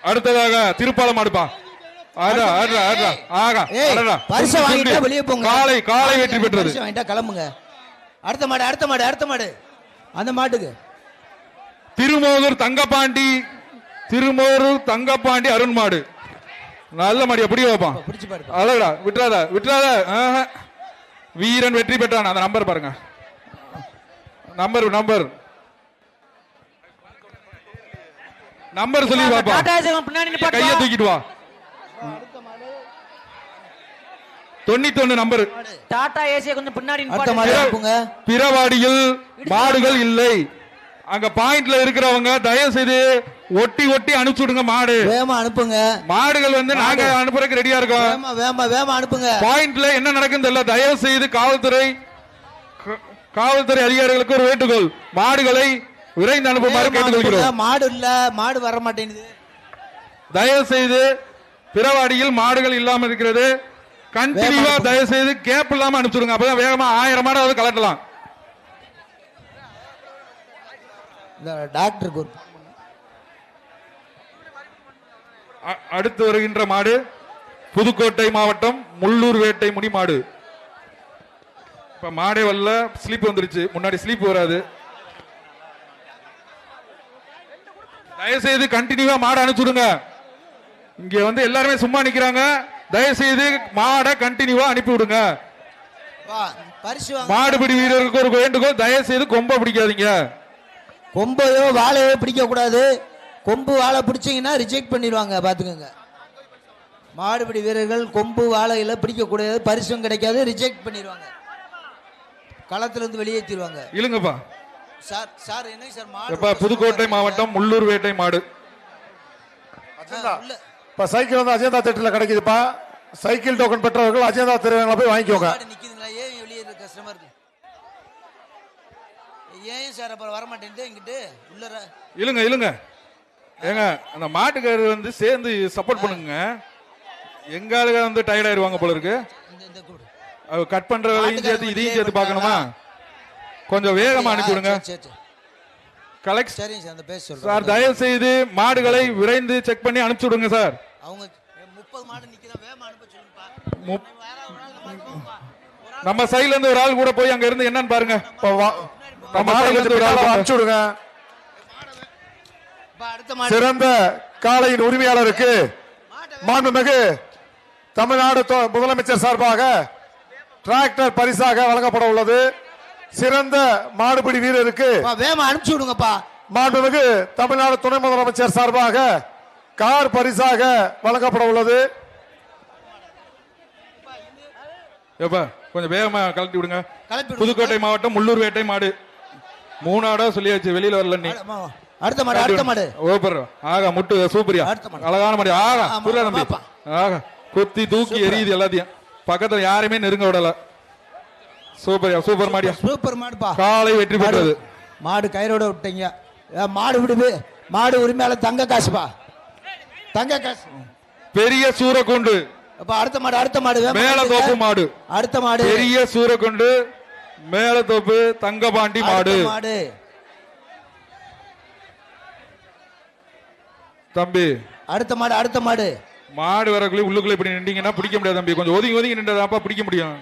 அடுத்ததாக திருப்பாலம் அடுப்பா. காலை வெற்றி பெற்றது. கிளம்புங்க. அடுத்த மாடு அந்த மாட்டுக்கு திருமோதூர் தங்கப்பாண்டி அருண் மாடு. நல்ல மாடி எப்படி வைப்பான். அழகா விட்டுறாத. வீரன் வெற்றி பெற்றான். அந்த நம்பர் பாருங்க. நம்பர் சொல்லி பாப்பா. கையை தூக்கிட்டு வா. 91 நம்பர். டாடா ஏசி கொஞ்சம் பின்னாடி. பிறவாடியில் மாடுகள் இல்லை. அங்க பாயிண்ட்ல இருக்கிறவங்க தயவு செய்து ஒட்டி அனுப்பிச்சு விடுங்க. மாடு வேகமா அனுப்புங்க. மாடுகள் வந்து நாங்க அனுப்புறதுக்கு ரெடியா இருக்கோம். வேகமா அனுப்புங்க. பாயிண்ட்ல என்ன நடக்குன்னு தெரியல. தயவு செய்து காவல்துறை அதிகாரிகளுக்கு ஒரு வேண்டுகோள். மாடுகளை விரைந்து அனுப்புமாறு கேட்டுக்கொள்கிறோம். மாடு வர மாட்டேங்குது. தயவு செய்து பிறவாடியில் மாடுகள் இல்லாம இருக்கிறது. கண்டினியூவா தயவு செய்து கேப் இல்லாம அனுப்பிச்சுடுங்க. அப்பதான் வேகமா 1000 மாடு கலட்டலாம். டாக்டருக்கு அடுத்து வருகின்ற மாடு புதுக்கோட்டை மாவட்டம் முள்ளூர் வேட்டை முடி மாடு. இப்ப மாடே வரல. ஸ்லீப் வந்துருச்சு. முன்னாடி ஸ்லீப் வராது. தயவுசெய்து கண்டினியூவா மாடு அனுப்பிச்சுடுங்க. இங்க வந்து எல்லாருமே சும்மா நிக்கிறாங்க. தயவுசெய்து மாடை கண்டினியூவா அனுப்பி விடுங்க. மாடுபிடி வீரருக்கு ஒரு வேண்டுகோள். தயவுசெய்து கொம்ப பிடிக்காதீங்க. கொம்பையோ வாழையோ பிடிக்க கூடாது. கொம்பு வாழை பிடிச்சீங்கன்னா ரிஜெக்ட் பண்ணிடுவாங்க. பாத்துக்கோங்க. மாடுபிடி வீரர்கள் கொம்பு வாழையில பிடிக்க கூடாது. பரிசும் கிடைக்காது. ரிஜெக்ட் பண்ணிடுவாங்க. களத்துல இருந்து வெளியேற்றிடுவாங்க. இல்லங்கப்பா சார் என்ன சார் மாடு. புதுக்கோட்டை மாவட்டம் முள்ளூர் வேட்டை மாடு. சைக்கிள் வந்து அஜந்தா தேட்டர்ல கிடைக்குதுப்பா. சைக்கிள் டோக்கன் பெற்றவர்கள் அஜந்தா திருவங்களை போய் வாங்கிக்கோங்க. நிக்குதுங்களா? ஏன் வெளியே இருக்க கஸ்டமர் ஏன் சார் அப்புறம் வர மாட்டேங்குது இங்கிட்டு உள்ளற. இல்லங்க ஏங்க அந்த மாட்டுக்காரர் வந்து சேர்ந்து சப்போர்ட் பண்ணுங்க. எங்க ஆளுங்க வந்து டயர்ட் ஆயிருவாங்க போல இருக்கு. கட் பண்ற வேலையும் சேர்த்து இதையும் சேர்த்து பார்க்கணுமா? கொஞ்சம் வேகமா அனுப்பி விடுங்க. Collect sir. தயவு செய்து மாடுகளை விரைந்து செக் பண்ணி அனுப்பிச்சு விடுங்க சார். அவங்க 30 மாடு நிக்குதா. வேகமா அனுப்ப சொல்லுங்கப்பா. நம்ம சைடுல இருந்து ஒரு ஆள் கூட போய் அங்க இருந்து என்னன்னு பாருங்க. சிறந்த காளையின் உரிமையாளருக்கு மாண்புமிகு தமிழ்நாடு முதலமைச்சர் சார்பாக டிராக்டர் பரிசாக வழங்கப்பட உள்ளது. சிறந்த மாடுபிடி வீரருக்கு வேகமா அனுப்பிச்சு விடுங்கப்பா. மாண்புமிகு தமிழ்நாடு துணை முதலமைச்சர் சார்பாக கார் பரிசாக வழங்கப்பட உள்ளது. கொஞ்சம் வேகமா கலட்டி விடுங்க. புதுக்கோட்டை மாவட்டம் முள்ளூர் வேட்டை மாடு. 3 ஆடா சொல்லியாச்சு. வெளியில வரல. நீ அடுத்த மாடு ஆகா முட்டு சூப்பரியா. அழகான மாடு. ஆகா புரியல தம்பி. ஆகா குத்தி தூக்கி எரியுது எல்லாத்தையும். பக்கத்துல யாருமே நெருங்க விடல. சூப்பர் மாடியா. சூப்பர் மாடுப்பா. காலை வெற்றி பெற்றது. மாடு கயிறோட விட்டீங்க. மாடு விடுது. மாடு உரிமையாளர் தங்க காசுப்பா. தங்க காசு. பெரிய சூரக்குண்டு. அடுத்த மாடு மேலத்தோப்பு மாடு. அடுத்த மாடு பெரிய சூரக்குண்டு மேலத்தோப்பு தங்கபாண்டி மாடு. தம்பி அடுத்த மாடு மாடு வரக்குள்ள உள்ளுக்குள்ள இப்படி நின்றீங்கன்னா பிடிக்க முடியாது தம்பி. கொஞ்சம் ஒதுங்கி நின்றதாப்பா பிடிக்க முடியும்.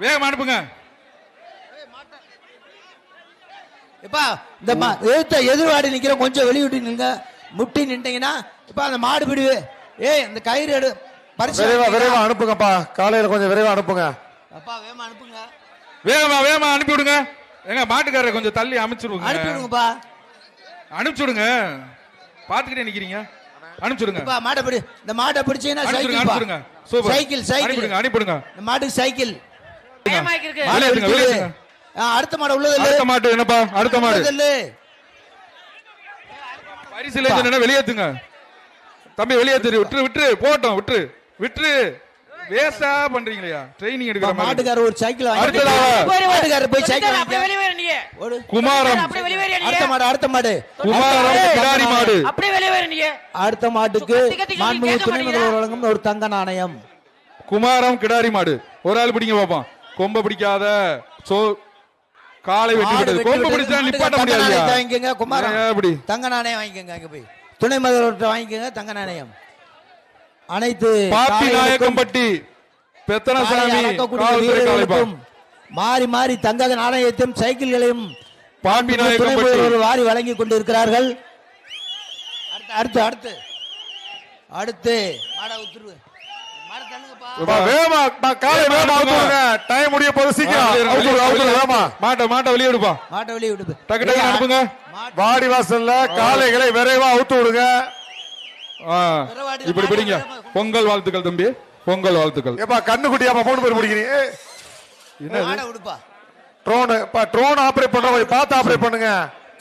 வேகமா அனுப்புங்க. இந்த எதிர்வாடி நிக்கிற கொஞ்சம் வெளியிட்டு நில்லுங்க. முட்டி நின்றீங்கன்னா இப்ப அந்த மாடு பிடிவு. இந்த கயிறு எடு. விரைவா அனுப்புங்கப்பா. காலையில கொஞ்சம் விரைவா அனுப்புங்க. வேகமா அனுப்பி விடுங்க. எங்க மாட்டுக்காரரை கொஞ்சம் தள்ளி அனுப்பிச்சுடுங்க. அனுப்பிச்சுடுங்க. பாத்துக்கிட்டே நிக்கிறீங்க. அனுப்பிச்சுடுங்க. இந்த மாட்டை பிடிச்சீங்கன்னா சைக்கிள் அனுப்பிடுங்க. மாட்டுக்கு சைக்கிள். அடுத்த மாடு உள்ளது. அடுத்த மாட்டு என்னப்பா? அடுத்த மாடு பரிசுல வெளியேத்துங்க தம்பி. வெளியேத்து. விட்டு போட்டோம். விட்டு வேஸ்டா பண்றீங்களா? ட்ரைனிங் எடுக்கிற மாதிரி. மாட்டுக்காரர் ஒரு சைக்கிள் மாட்டுக்காரர் போய் சைக்கிள் குமாரம். அடுத்த மாடு குமாரம் கிடாரி மாடு. அடுத்த மாட்டுக்கு மாண்புமிகு துணை முதல்வர் வழங்கும் ஒரு தங்க நாணயம். குமாரம் கிடாரி மாடு. ஒரு ஆள் பிடிங்க பாப்போம். கொம்ப பிடிக்காத. காலை வெட்டி விட்டது. கொம்ப பிடிச்சா நிப்பாட்ட முடியாது. குமாரம் தங்க நாணயம் வாங்கிக்கங்க. அங்க போய் துணை முதல்வர்கிட்ட வாங்கிக்கோங்க தங்க நாணயம். அனைத்து பாப்பி காளைகளுக்கும், நாயக்கம்பட்டி பெத்தனசாமி காளை அடக்கக்கூடிய காவல்துறை காளைப்பா. வீரர்களுக்கும் மாறி மாறி தங்க நாணயத்தையும் சைக்கிள்களையும் பாப்பி துணை நாயக்கம்பட்டி முதல்வர் வாரி வழங்கி கொண்டிருக்கிறார்கள். அடுத்து அடுத்து அடுத்து மாட உத்துருவு மாட தள்ளுங்கப்பா. வேகமா காலை வேகமா அவுத்துடுங்க. டைம் முடிய போது சீக்கிரம் அவுத்துடுங்க வேகமா. மாட்டை வெளியே விடுப்பா. மாட்டை வெளியே விடு. டக்கு டக்கு அனுப்புங்க. வாடி வாசல்ல காளைகளை விரைவா அவுத்து விடுங்க. இப்படி பிடிங்க. பொங்கல் வாழ்த்துக்கள் தம்பி, பொங்கல் வாழ்த்துக்கள். ஏப்பா கண்ணுக்குட்டியாப்பா 3 பேர் பிடிக்கிறீங்க. மாட விடுப்பா. ட்ரோன் ஆபரேட் பண்றவங்க பார்த்து ஆபரேட் பண்ணுங்க.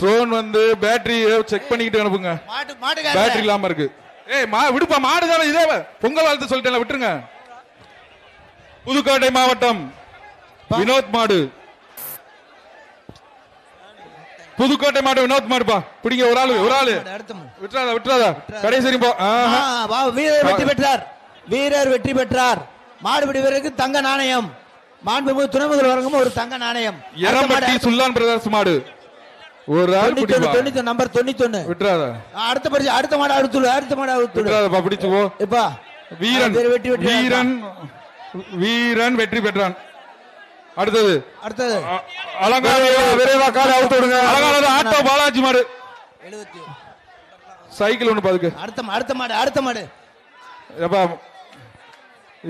ட்ரோன் வந்து பேட்டரி செக் பண்ணிக்கிட்டு அனுப்புங்க. பேட்டரி இல்லாம இருக்கு. ஏய் விடுப்பா, மாடு தானே இதே. பொங்கல் வாழ்த்து சொல்லிட்டேன், விட்டுருங்க. புதுக்கோட்டை மாவட்டம் வினோத் மாடு, புதுக்கோட்டை மாடு வினோத் மாடுப்பா. பிடிங்க. ஒரு ஆளு விட்டுறாதா கடைசி போ. வீரர் வெற்றி பெற்றார், வீரர் வெற்றி பெற்றார். மாடுபிடி வீரருக்கு தங்க நாணயம். மாண்புமிகு துணை முதல்வருக்கும் ஒரு தங்க நாணயம். எரம்பட்டி சுல்லான் பிரதர்ஸ் மாடு. ஒரு ஆள் பிடிப்பா. நம்பர் 91 விட்டுறாதா. அடுத்த மாடு அறுத்துடு. பிடிச்சு போ. எப்பா வீரன் வெற்றி பெற்றான். அடுத்தது அலங்கார விரைவா காலை அவுத்து விடுங்க. அலங்கார ஆட்டோ பாலாஜி மாடு. சைக்கிள் ஒண்ணு பாதுக்கு. அடுத்த மாடு எப்பா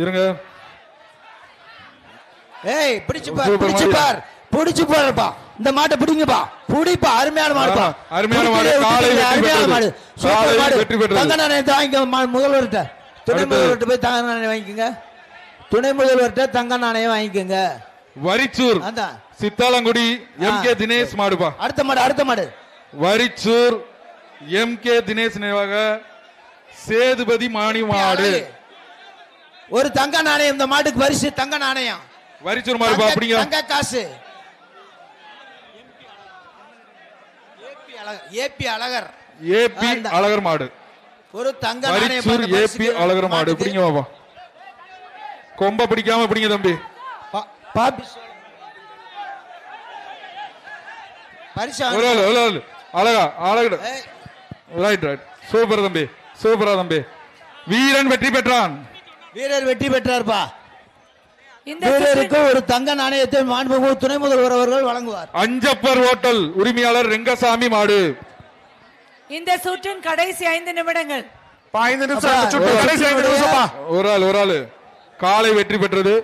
இருங்க. ஏய் பிடிச்சு பாருப்பா. இந்த மாட்டை பிடிங்கப்பா. புடிப்பா. அருமையான மாடுப்பா. அருமையான மாடு. அருமையான மாடு. சூப்பர் மாடு. வெற்றி பெற்றது. தங்க நாணயத்தை வாங்கிக்க முதல்வர்கிட்ட. துணை முதல்வர்கிட்ட போய் தங்க நாணயம் வாங்கிக்கோங்க. துணை முதல்வர்கிட்ட தங்க நாணயம் வாங்கிக்கோங்க. வரிச்சூர் சித்தாலங்குடி எம்.கே. தினேஷ் மாடுப்பா. அடுத்த மாடு வரிச்சூர் எம்.கே. தினேஷ் நினைவாக சேதுபதி மாணி மாடு. ஒரு தங்க நாணயம். இந்த மாட்டுக்கு பரிசு தங்க நாணயம். வரிச்சூர் மாடுப்பா. அப்படிங்க. தங்க காசு. ஏபி அழகர் மாடு. ஒரு தங்க வரிச்சூர் ஏபி அழகர் மாடு. பிடிங்க பாப்பா. கொம்ப பிடிக்காம பிடிங்க தம்பி. சூப்பர் தம்பி, சூப்பரா தம்பி. வீரன் வெற்றி பெற்றான். வீரர் வெற்றி பெற்றார்பா. வீரருக்கு ஒரு தங்க நாணயத்தை மாண்புமிகு துணை முதல்வர் அவர்கள் வழங்குவார். அஞ்சப்பர் ஹோட்டல் உரிமையாளர் ரெங்கசாமி மாடு. இந்த சுற்றின் கடைசி 5 நிமிடங்கள். 5 நிமிஷம். ஒரு ஆளு காலை வெற்றி பெற்றது.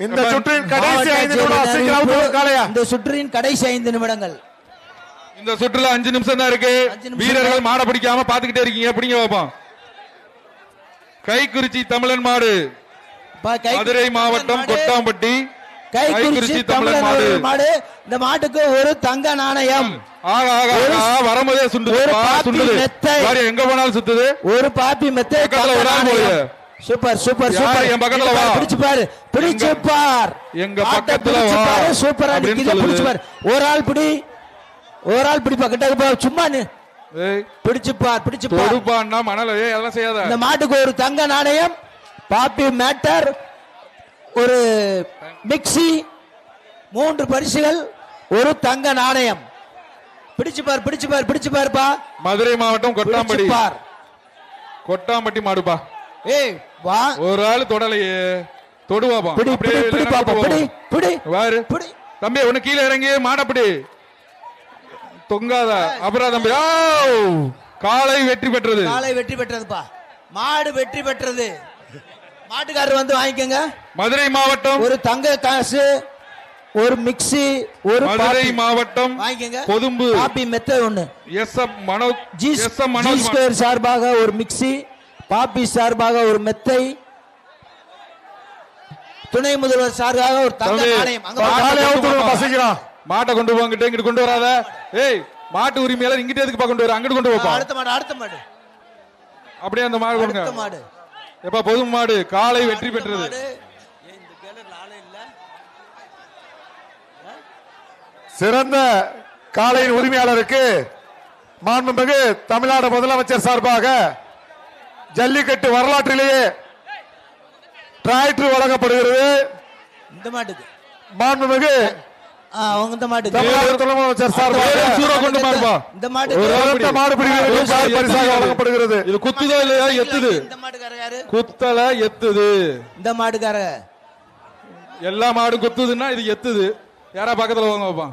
இந்த சுற்றின் கடைசி 5 நிமிடம். இந்த சுற்றின் கடைசி 5 நிமிடங்கள். இந்த சுற்றுல 5 நிமிஷம் தான் இருக்கு. வீரர்கள் மாட பிடிக்காம பாத்துக்கிட்டே இருக்கீங்க. பிடிங்க பாப்போம். கைக்குறிச்சி தமிழன் மாடு. மதுரை மாவட்டம் கொட்டாம்பட்டி கைக்குறிச்சி தமிழன் மாடு. இந்த மாட்டுக்கு ஒரு தங்க நாணயம். வரும்போதே சுண்டுது. எங்க போனாலும் சுத்துது. ஒரு பாப்பி மெத்தை. Super super super. என் பக்கத்துல வா. பிடிச்சு பார். எங்க பக்கத்துல வா. சூப்பரா நிக்குது. பிடிச்சு பார். ஒரு ஆள் பிடிப்பா. கிட்ட சும்மா பிடிச்சு பார். மணல அதெல்லாம் செய்யாத. இந்த மாட்டுக்கு ஒரு தங்க நாணயம். பாப்பி மேட்டர், ஒரு மிக்சி, 3 பரிசுகள், ஒரு தங்க நாணயம். பிடிச்சு பாருப்பா. மதுரை மாவட்டம் கொட்டாம்பட்டி மாடுப்பா. ஏய் வா. ஒரு ஆள் தொடலையே. தொடுவாப்பா. பிடி தம்பி. ஒண்ணு கீழே இறங்கி மாடப்படி தொங்காத. அப்புறம் தம்பி காலை வெற்றி பெற்றதுப்பா. மாடு வெற்றி பெற்றது. மாட்டுக்காரர் வந்து வாங்கிக்கோங்க. மதுரை மாவட்டம் ஒரு தங்க காசு, ஒரு மிக்சி, ஒரு மதுரை மாவட்டம் வாங்கிக்கோங்க. பொதும்பு பாப்பி மெத்தை ஒண்ணு. மனோஜ் சார்பாக ஒரு மிக்சி, பாப்பி சார்பாக ஒரு மெத்தை, துணை முதல்வர் சார்பாக ஒரு தங்க நாணயம். மாட்டை கொண்டு போங்கிட்ட இங்கிட்டு கொண்டு வராத. ஏய் மாட்டு உரிமையாளர் இங்கிட்ட எதுக்கு கொண்டு வர? அங்கிட்டு கொண்டு போப்பா. அடுத்த மாடு அப்படியே அந்த மாடு கொடுங்க. எப்ப பொது மாடு காலை வெற்றி பெற்றது. சிறந்த காளையின் உரிமையாளருக்கு மாண்புமிகு தமிழ்நாடு முதலமைச்சர் சார்பாக ஜல்லிக்கட்டு வரலாற்றிலேயே டிராக்டர் வழங்கப்படுகிறது. இந்த மாட்டுக்கு மாண்புமிகு அவங்க இந்த மாட்டுக்கு தமிழ்நாடு துணை முதலமைச்சர் சார்பாக வேலூர் சூரா கொண்டு மாடுப்பா இந்த மாட்டுக்கு ஒரு ஆள் சிறந்த மாடுபிடி வீரர்களுக்கு கார் பரிசாக வழங்கப்படுகிறது. இது குத்துதோ இல்லையா எத்துது இந்த மாட்டுக்கார யாரு குத்தல எத்துது இந்த மாட்டுக்கார எல்லா மாடும் குத்துதுன்னா இது எத்துது யாரா பக்கத்துல வாங்க பாப்பா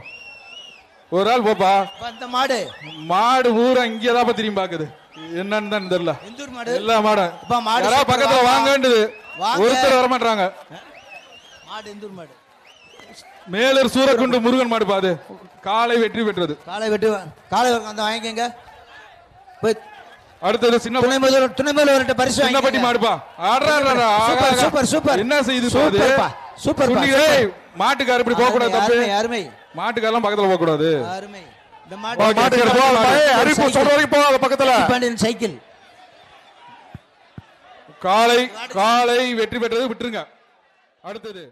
ஒரு ஆள் போப்பா இந்த மாடு மாடு ஊரா இங்கதான் திரும்பி பாக்குது என்னன்னு தான் தெரியல எந்தூர் மாடு எல்லா மாடும் அப்பா, மாடு யாரா சூப்பர் பக்கத்துல வாப்பா. வாங்கன்றது வாங்க. ஒருத்தர் வர மாட்டாங்க மாடு எந்தூர் மாடு மேலூர் சூரக்குண்டு முருகன் மாடு பாது காலை வெற்றி பெற்றது காலை வெட்டு காலை அந்த வாங்கிக்கங்க போய் அடுத்தது சின்ன துணை முதல்வர்கிட்ட பரிசு சின்ன பட்டி வாங்கிக்கங்க. மாடுப்பா ஆடுறா, ஆடுறா, ஆகா, சூப்பர் ஆகா. சூப்பர் சூப்பர் என்ன செய்யுது சூப்பர்ப்பா சூப்பர்ப்பா மாட்டுக்கார இப்படி போக கூடாது தப்பு அருமை அருமை மாட்டுக்காரெல்லாம் பக்கத்துல போக கூடாது அருமை இந்த மாட்டுக்கார அறிவிப்பு சொல்ற வரைக்கும் போகாத பக்கத்துல பாண்டியன் சைக்கிள் காலை காலை வெற்றி பெற்றது விட்டுருங்க அடுத்தது